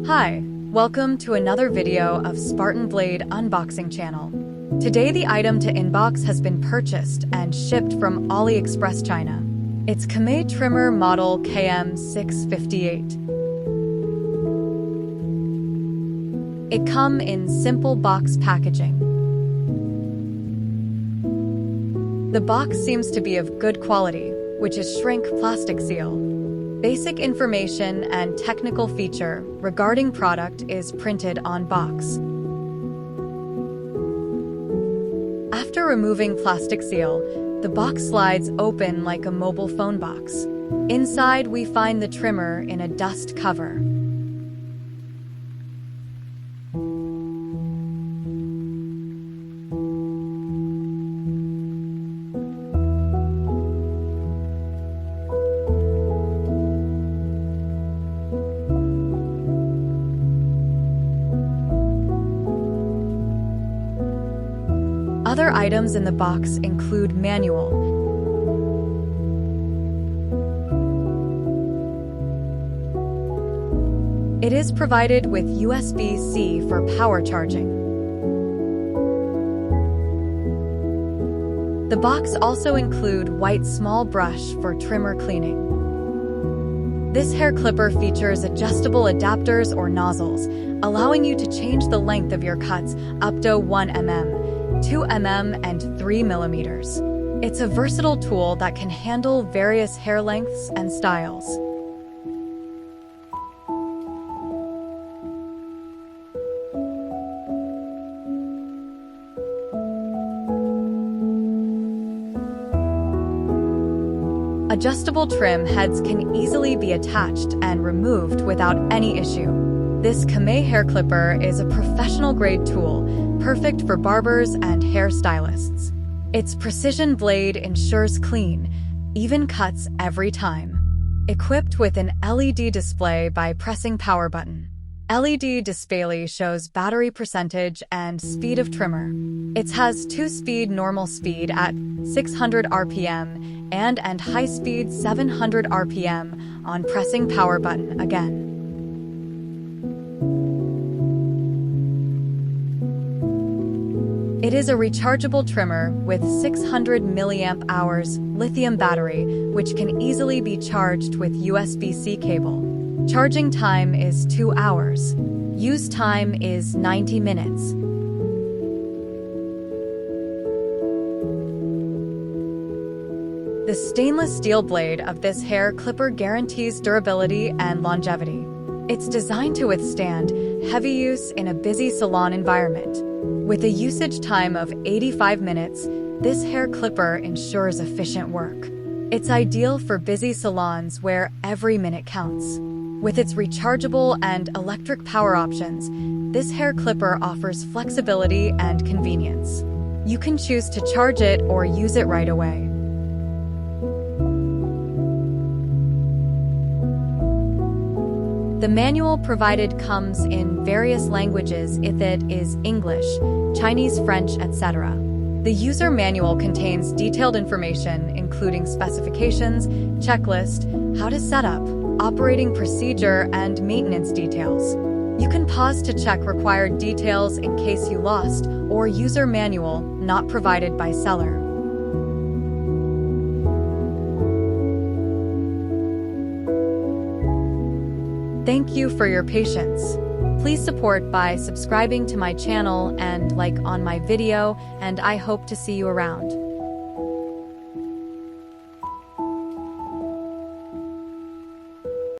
Hi, welcome to another video of Spartan Blade Unboxing Channel. Today the item to inbox has been purchased and shipped from AliExpress China. It's Kemei trimmer model KM-658. It comes in simple box packaging. The box seems to be of good quality, which is shrink plastic seal. Basic information and technical feature regarding product is printed on box. After removing plastic seal, the box slides open like a mobile phone box. Inside, we find the trimmer in a dust cover. Other items in the box include manual, it is provided with USB-C for power charging. The box also includes white small brush for trimmer cleaning. This hair clipper features adjustable adapters or nozzles, allowing you to change the length of your cuts up to 1 mm. 2 mm and 3 mm. It's a versatile tool that can handle various hair lengths and styles. Adjustable trim heads can easily be attached and removed without any issue. This Kemei hair clipper is a professional-grade tool, perfect for barbers and hair stylists. Its precision blade ensures clean, even cuts every time. Equipped with an LED display by pressing power button. LED display shows battery percentage and speed of trimmer. It has 2-speed normal speed at 600 RPM and high-speed 700 RPM on pressing power button again. It is a rechargeable trimmer with 600 mAh lithium battery, which can easily be charged with USB-C cable. Charging time is 2 hours. Use time is 90 minutes. The stainless steel blade of this hair clipper guarantees durability and longevity. It's designed to withstand heavy use in a busy salon environment. With a usage time of 85 minutes, this hair clipper ensures efficient work. It's ideal for busy salons where every minute counts. With its rechargeable and electric power options, this hair clipper offers flexibility and convenience. You can choose to charge it or use it right away. The manual provided comes in various languages, if it is English, Chinese, French, etc. The user manual contains detailed information including specifications, checklist, how to set up, operating procedure, and maintenance details. You can pause to check required details in case you lost or user manual not provided by seller. Thank you for your patience. Please support by subscribing to my channel and like on my video, and I hope to see you around.